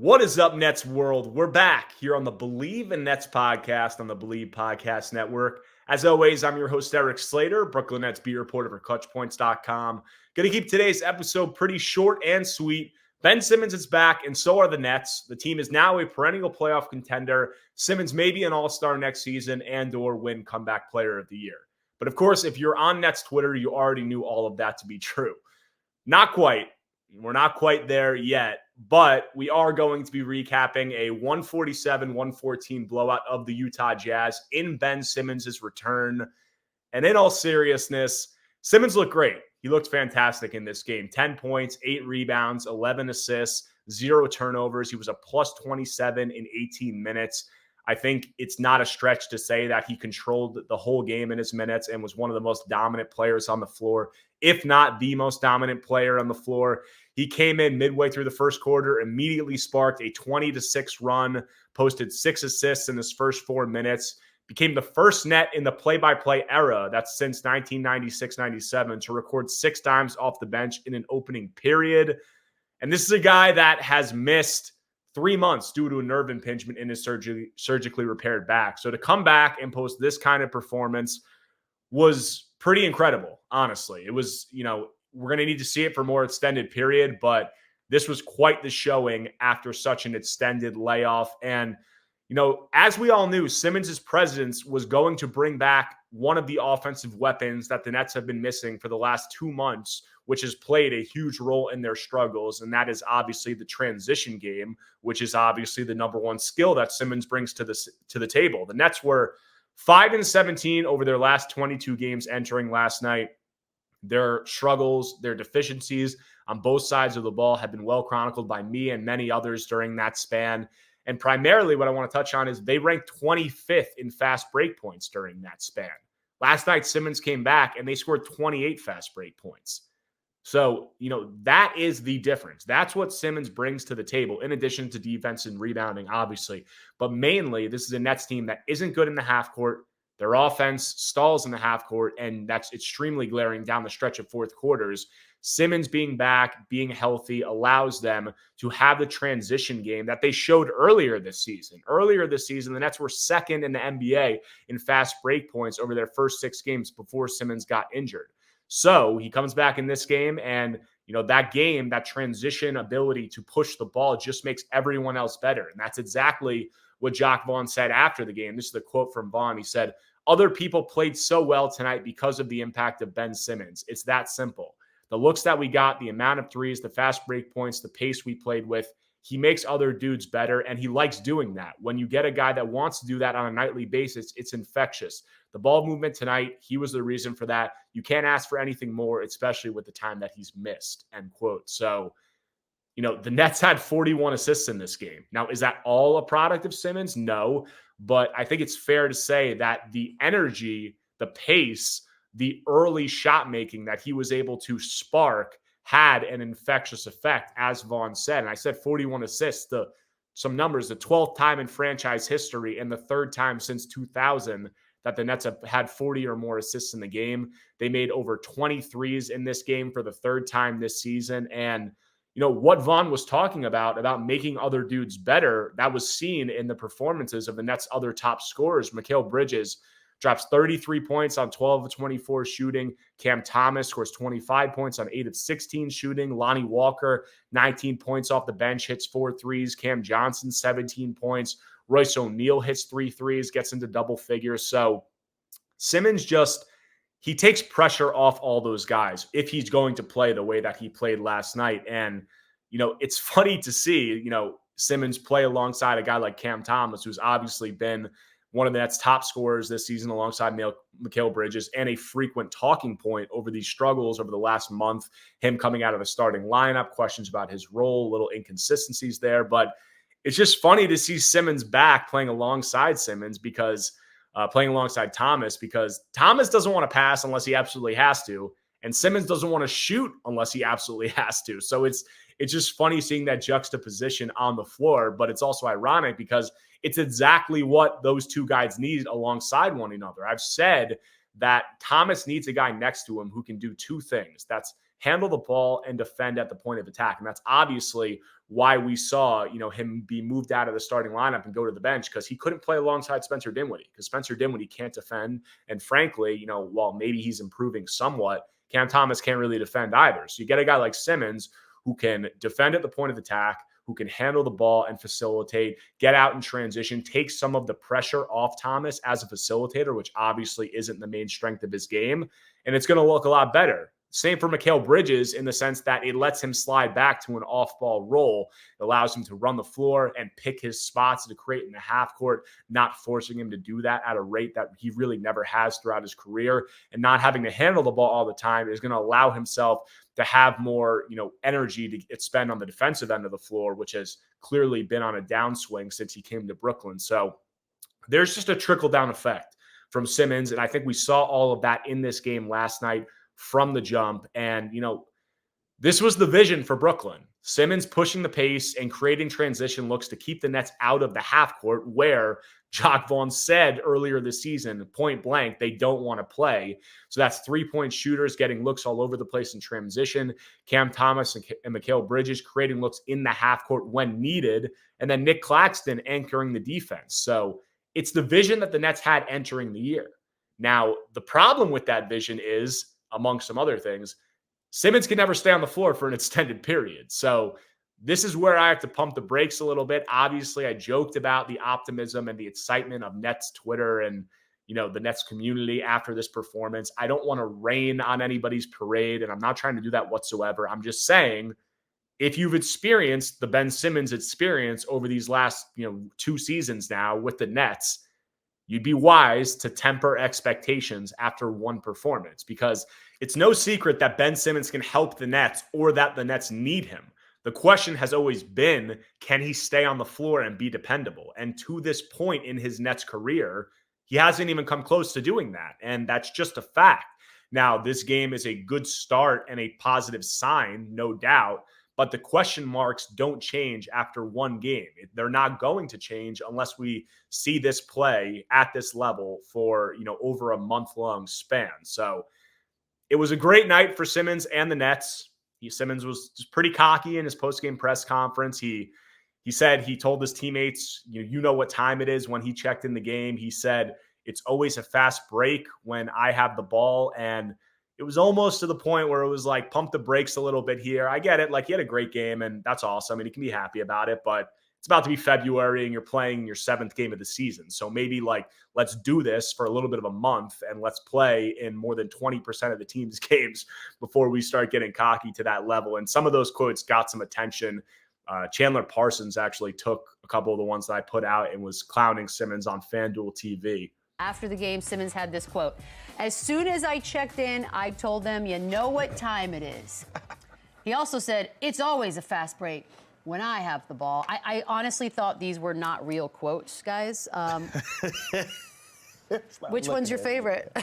What is up, Nets world? We're back here on the Believe in Nets podcast on the Believe Podcast Network. As always, I'm your host, Erik Slater, Brooklyn Nets beat reporter for ClutchPoints.com. Going to keep today's episode pretty short and sweet. Ben Simmons is back, and so are the Nets. The team is now a perennial playoff contender. Simmons may be an all-star next season and or win comeback player of the year. But of course, if you're on Nets Twitter, you already knew all of that to be true. Not quite. We're not quite there yet, but we are going to be recapping a 147-114 blowout of the Utah Jazz in Ben Simmons' return. And in all seriousness, Simmons looked great. He looked fantastic in this game. 10 points, 8 rebounds, 11 assists, 0 turnovers. He was a plus 27 in 18 minutes. I think it's not a stretch to say that he controlled the whole game in his minutes and was one of the most dominant players on the floor, if not the most dominant player on the floor. He came in midway through the first quarter, immediately sparked a 20-6 run, posted 6 assists in his first 4 minutes, became the first net in the play-by-play era, that's since 1996-97, to record 6 times off the bench in an opening period. And this is a guy that has missed 3 months due to a nerve impingement in his surgically repaired back. So to come back and post this kind of performance was pretty incredible, honestly. It was, we're going to need to see it for a more extended period, but this was quite the showing after such an extended layoff. And, as we all knew, Simmons' presence was going to bring back one of the offensive weapons that the Nets have been missing for the last 2 months, which has played a huge role in their struggles. And that is obviously the transition game, which is obviously the number one skill that Simmons brings to the table. The Nets were 5-17 over their last 22 games entering last night. Their struggles, their deficiencies on both sides of the ball have been well chronicled by me and many others during that span. And primarily what I want to touch on is they ranked 25th in fast break points during that span. Last night, Simmons came back and they scored 28 fast break points. So, that is the difference. That's what Simmons brings to the table, in addition to defense and rebounding, obviously. But mainly, this is a Nets team that isn't good in the half court. Their offense stalls in the half court, and that's extremely glaring down the stretch of fourth quarters. Simmons being back, being healthy, allows them to have the transition game that they showed earlier this season. Earlier this season, the Nets were second in the NBA in fast break points over their first 6 games before Simmons got injured. So he comes back in this game, and that transition ability to push the ball just makes everyone else better. And that's exactly what Jacque Vaughn said after the game. This is the quote from Vaughn. He said, "Other people played so well tonight because of the impact of Ben Simmons. It's that simple. The looks that we got, the amount of threes, the fast break points, the pace we played with, he makes other dudes better, and he likes doing that. When you get a guy that wants to do that on a nightly basis, it's infectious. The ball movement tonight, he was the reason for that. You can't ask for anything more, especially with the time that he's missed," end quote. So, the Nets had 41 assists in this game. Now, is that all a product of Simmons? No, but I think it's fair to say that the energy, the pace, the early shot making that he was able to spark had an infectious effect, as Vaughn said. And I said 41 assists, some numbers, the 12th time in franchise history and the 3rd time since 2000 that the Nets have had 40 or more assists in the game. They made over 23s in this game for the 3rd time this season. And, what Vaughn was talking about making other dudes better, that was seen in the performances of the Nets' other top scorers. Mikal Bridges drops 33 points on 12 of 24 shooting. Cam Thomas scores 25 points on 8 of 16 shooting. Lonnie Walker, 19 points off the bench, hits 4 threes. Cam Johnson, 17 points. Royce O'Neal hits 3 threes, gets into double figures. So Simmons he takes pressure off all those guys if he's going to play the way that he played last night. And, it's funny to see, Simmons play alongside a guy like Cam Thomas, who's obviously been one of the Nets' top scorers this season alongside Mikal Bridges, and a frequent talking point over these struggles over the last month, him coming out of the starting lineup, questions about his role, little inconsistencies there. But it's just funny to see Simmons back playing alongside Thomas, because Thomas doesn't want to pass unless he absolutely has to, and Simmons doesn't want to shoot unless he absolutely has to. So it's just funny seeing that juxtaposition on the floor, but it's also ironic because it's exactly what those two guys need alongside one another. I've said that Thomas needs a guy next to him who can do 2 things. That's handle the ball and defend at the point of attack. And that's obviously why we saw, him be moved out of the starting lineup and go to the bench, because he couldn't play alongside Spencer Dinwiddie, because Spencer Dinwiddie can't defend. And frankly, while maybe he's improving somewhat, Cam Thomas can't really defend either. So you get a guy like Simmons who can defend at the point of attack, who can handle the ball and facilitate, get out in transition, take some of the pressure off Thomas as a facilitator, which obviously isn't the main strength of his game. And it's going to look a lot better. Same for Mikal Bridges, in the sense that it lets him slide back to an off-ball role. It allows him to run the floor and pick his spots to create in the half court, not forcing him to do that at a rate that he really never has throughout his career. And not having to handle the ball all the time is going to allow himself to have more, energy to spend on the defensive end of the floor, which has clearly been on a downswing since he came to Brooklyn. So there's just a trickle-down effect from Simmons, and I think we saw all of that in this game last night from the jump. And, this was the vision for Brooklyn. Simmons pushing the pace and creating transition looks to keep the Nets out of the half court, where Jacques Vaughn said earlier this season, point blank, they don't want to play. So that's 3-point shooters getting looks all over the place in transition, Cam Thomas and Mikal Bridges creating looks in the half court when needed, and then Nick Claxton anchoring the defense. So it's the vision that the Nets had entering the year. Now, the problem with that vision is, among some other things, Simmons can never stay on the floor for an extended period. So this is where I have to pump the brakes a little bit. Obviously, I joked about the optimism and the excitement of Nets Twitter and, the Nets community after this performance. I don't want to rain on anybody's parade, and I'm not trying to do that whatsoever. I'm just saying, if you've experienced the Ben Simmons experience over these last, 2 seasons now with the Nets, you'd be wise to temper expectations after one performance, because it's no secret that Ben Simmons can help the Nets or that the Nets need him. The question has always been, can he stay on the floor and be dependable? And to this point in his Nets career, he hasn't even come close to doing that. And that's just a fact. Now, this game is a good start and a positive sign, no doubt. But the question marks don't change after one game. They're not going to change unless we see this play at this level for, over a month-long span. So it was a great night for Simmons and the Nets. Simmons was just pretty cocky in his post-game press conference. He said he told his teammates, you know what time it is when he checked in the game. He said, it's always a fast break when I have the ball. And it was almost to the point where it was like, pump the brakes a little bit here. I get it. Like, he had a great game, and that's awesome, and he can be happy about it. But it's about to be February, and you're playing your 7th game of the season. So maybe, let's do this for a little bit of a month, and let's play in more than 20% of the team's games before we start getting cocky to that level. And some of those quotes got some attention. Chandler Parsons actually took a couple of the ones that I put out and was clowning Simmons on FanDuel TV. After the game, Simmons had this quote: "As soon as I checked in, I told them, you know what time it is." He also said, "It's always a fast break when I have the ball." I honestly thought these were not real quotes, guys. Which one's your favorite?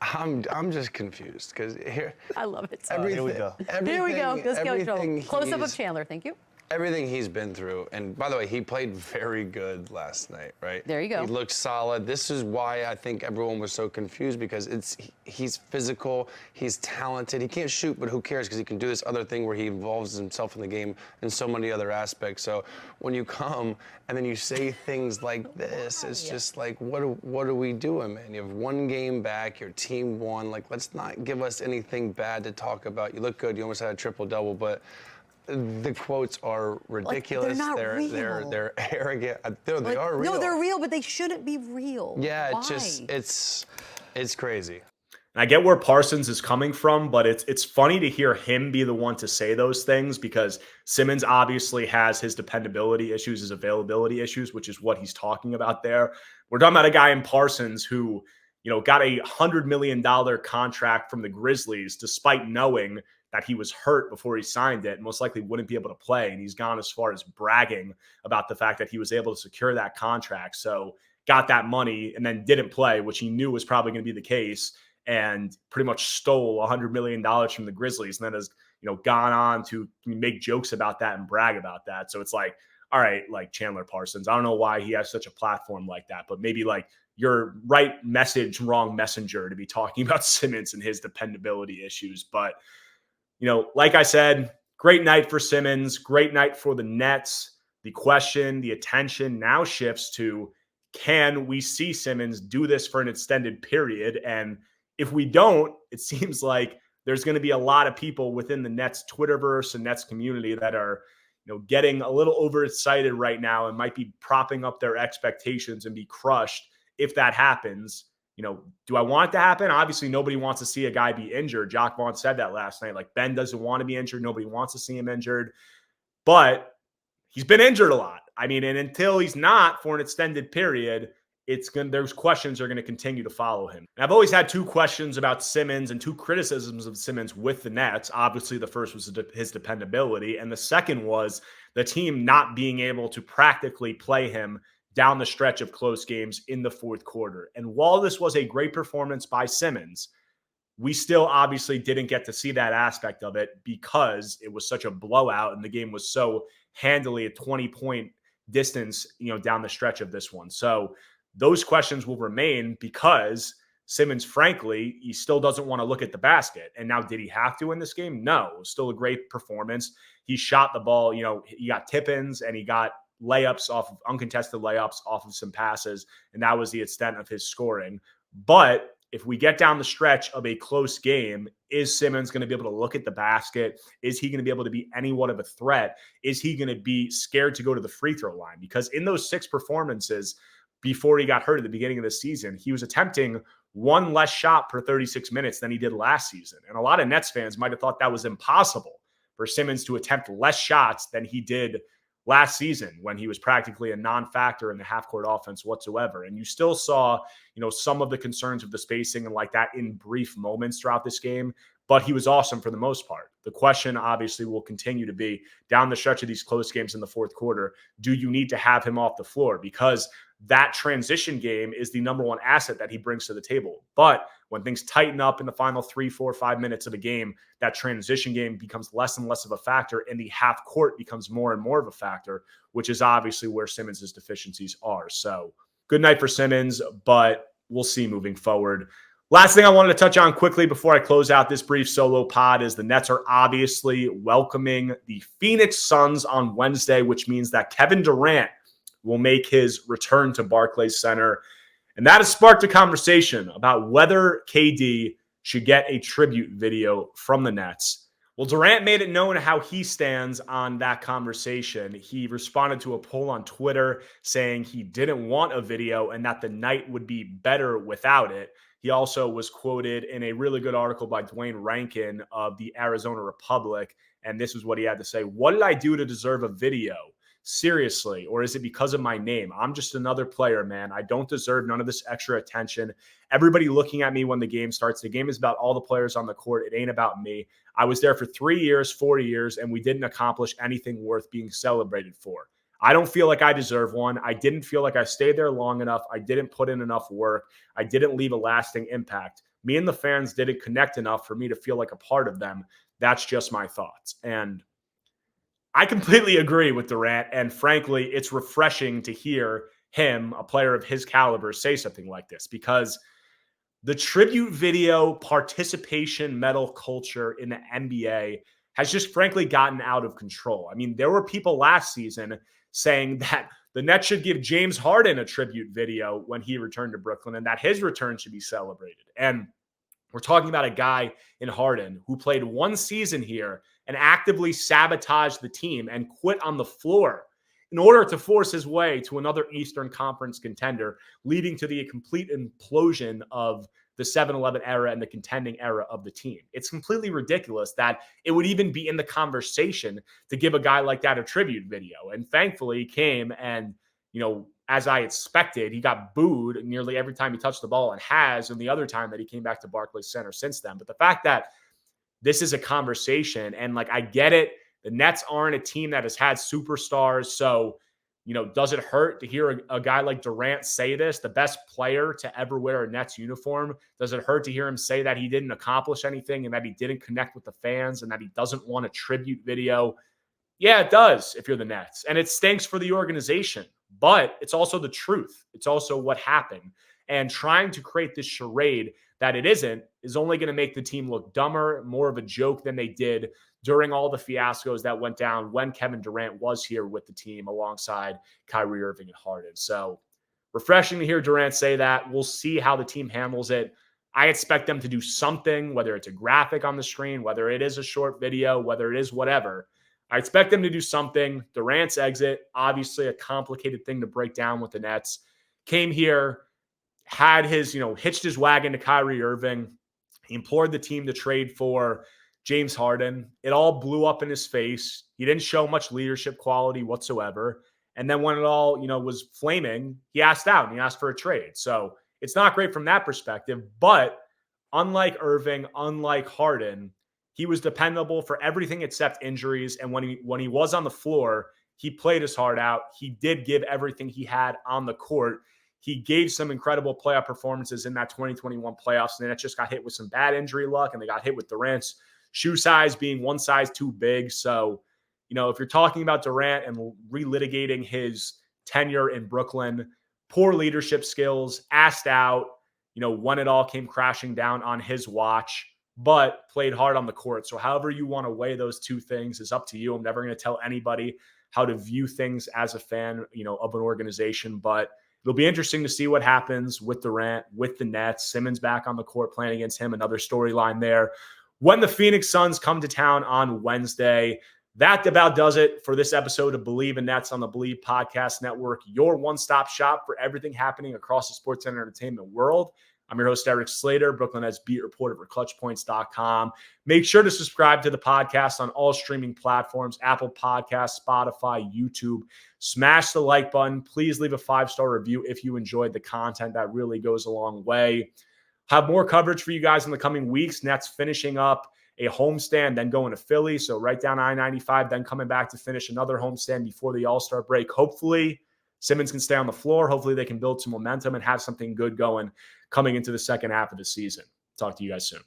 I'm just confused because here. I love it. Here we go. Here we go. Let's go. Close up of Chandler. Thank you. Everything he's been through, and by the way, he played very good last night, right? There you go. He looked solid. This is why I think everyone was so confused, because he's physical, he's talented. He can't shoot, but who cares, because he can do this other thing where he involves himself in the game in so many other aspects. So when you come and then you say things like this, it's just like, what are we doing, man? You have one game back, your team won. Like, let's not give us anything bad to talk about. You look good. You almost had a triple-double, but the quotes are ridiculous. Like, they're not real. They're arrogant. They are real. No, they're real, but they shouldn't be real. Yeah, Why? it's crazy. And I get where Parsons is coming from, but it's funny to hear him be the one to say those things, because Simmons obviously has his dependability issues, his availability issues, which is what he's talking about there. We're talking about a guy in Parsons who, got a $100 million contract from the Grizzlies, despite knowing that he was hurt before he signed it and most likely wouldn't be able to play. And he's gone as far as bragging about the fact that he was able to secure that contract. So got that money and then didn't play, which he knew was probably going to be the case, and pretty much stole $100 million from the Grizzlies. And then has, gone on to make jokes about that and brag about that. So it's like, all right, like Chandler Parsons, I don't know why he has such a platform like that, but maybe your right message, wrong messenger to be talking about Simmons and his dependability issues. But like I said, great night for Simmons, great night for the Nets. The question, the attention now shifts to, can we see Simmons do this for an extended period? And if we don't, it seems like there's going to be a lot of people within the Nets Twitterverse and Nets community that are, getting a little overexcited right now and might be propping up their expectations and be crushed if that happens. Do I want it to happen? Obviously, nobody wants to see a guy be injured. Jock Vaughn said that last night. Like, Ben doesn't want to be injured. Nobody wants to see him injured. But he's been injured a lot. I mean, and until he's not for an extended period, those questions are going to continue to follow him. And I've always had two questions about Simmons and two criticisms of Simmons with the Nets. Obviously, the first was his dependability, and the second was the team not being able to practically play him down the stretch of close games in the fourth quarter. And while this was a great performance by Simmons, we still obviously didn't get to see that aspect of it because it was such a blowout and the game was so handily a 20-point distance, down the stretch of this one. So those questions will remain because Simmons, frankly, he still doesn't want to look at the basket. And now, did he have to in this game? No. It was still a great performance. He shot the ball, he got tip-ins and he got layups off of uncontested layups off of some passes. And that was the extent of his scoring. But if we get down the stretch of a close game, is Simmons going to be able to look at the basket? Is he going to be able to be anyone of a threat? Is he going to be scared to go to the free throw line? Because in those 6 performances before he got hurt at the beginning of the season, he was attempting one less shot per 36 minutes than he did last season. And a lot of Nets fans might have thought that was impossible for Simmons to attempt less shots than he did last season when he was practically a non-factor in the half-court offense whatsoever. And you still saw, some of the concerns of the spacing and like that in brief moments throughout this game, but he was awesome for the most part. The question obviously will continue to be down the stretch of these close games in the fourth quarter, do you need to have him off the floor? Because that transition game is the number one asset that he brings to the table. But when things tighten up in the final 3, 4, 5 minutes of a game, that transition game becomes less and less of a factor, and the half court becomes more and more of a factor, which is obviously where Simmons' deficiencies are. So good night for Simmons, but we'll see moving forward. Last thing I wanted to touch on quickly before I close out this brief solo pod is the Nets are obviously welcoming the Phoenix Suns on Wednesday, which means that Kevin Durant will make his return to Barclays Center. And that has sparked a conversation about whether KD should get a tribute video from the Nets. Well, Durant made it known how he stands on that conversation. He responded to a poll on Twitter saying he didn't want a video and that the night would be better without it. He also was quoted in a really good article by Dwayne Rankin of the Arizona Republic. And this is what he had to say. What did I do to deserve a video? Seriously, or is it because of my name? I'm just another player, man. I don't deserve none of this extra attention. Everybody looking at me when the game starts. The game is about all the players on the court. It ain't about me. I was there for 3 years, 4 years, and we didn't accomplish anything worth being celebrated for. I don't feel like I deserve one. I didn't feel like I stayed there long enough. I didn't put in enough work. I didn't leave a lasting impact. Me and the fans didn't connect enough for me to feel like a part of them. That's just my thoughts. And I completely agree with Durant, and frankly, it's refreshing to hear him, a player of his caliber, say something like this, because the tribute video participation medal culture in the NBA has just frankly gotten out of control. I mean, there were people last season saying that the Nets should give James Harden a tribute video when he returned to Brooklyn and that his return should be celebrated. And we're talking about a guy in Harden who played 1 season here and actively sabotaged the team and quit on the floor in order to force his way to another Eastern Conference contender, leading to the complete implosion of the 7-11 era and the contending era of the team. It's completely ridiculous that it would even be in the conversation to give a guy like that a tribute video. And thankfully he came and, as I expected, he got booed nearly every time he touched the ball and has, and the other time that he came back to Barclays Center since then. But the fact that this is a conversation, and I get it. The Nets aren't a team that has had superstars. So, does it hurt to hear a guy like Durant say this, the best player to ever wear a Nets uniform? Does it hurt to hear him say that he didn't accomplish anything and that he didn't connect with the fans and that he doesn't want a tribute video? Yeah, it does if you're the Nets. And it stinks for the organization. But it's also the truth. It's also what happened. And trying to create this charade that it isn't is only going to make the team look dumber, more of a joke than they did during all the fiascos that went down when Kevin Durant was here with the team alongside Kyrie Irving and Harden. So refreshing to hear Durant say that. We'll see how the team handles it. I expect them to do something, whether it's a graphic on the screen, whether it is a short video, whether it is whatever. I expect them to do something. Durant's exit, obviously a complicated thing to break down with the Nets. Came here, had his, hitched his wagon to Kyrie Irving. He implored the team to trade for James Harden. It all blew up in his face. He didn't show much leadership quality whatsoever. And then when it all, was flaming, he asked out and he asked for a trade. So it's not great from that perspective. But unlike Irving, unlike Harden, he was dependable for everything except injuries. And when he was on the floor, he played his heart out. He did give everything he had on the court. He gave some incredible playoff performances in that 2021 playoffs, and then it just got hit with some bad injury luck, and they got hit with Durant's shoe size being one size too big. So, if you're talking about Durant and relitigating his tenure in Brooklyn, poor leadership skills, asked out, when it all came crashing down on his watch, but played hard on the court. So however you want to weigh those two things is up to you. I'm never going to tell anybody how to view things as a fan, of an organization, but it'll be interesting to see what happens with Durant, with the Nets. Simmons back on the court playing against him, another storyline there. When the Phoenix Suns come to town on Wednesday, that about does it for this episode of Believe in Nets on the Believe Podcast Network, your one-stop shop for everything happening across the sports and entertainment world. I'm your host, Erik Slater, Brooklyn Nets beat reporter for ClutchPoints.com. Make sure to subscribe to the podcast on all streaming platforms, Apple Podcasts, Spotify, YouTube. Smash the like button. Please leave a 5-star review if you enjoyed the content. That really goes a long way. Have more coverage for you guys in the coming weeks. Nets finishing up a homestand, then going to Philly. So right down I-95, then coming back to finish another homestand before the All-Star break. Hopefully, Simmons can stay on the floor. Hopefully, they can build some momentum and have something good going coming into the second half of the season. Talk to you guys soon.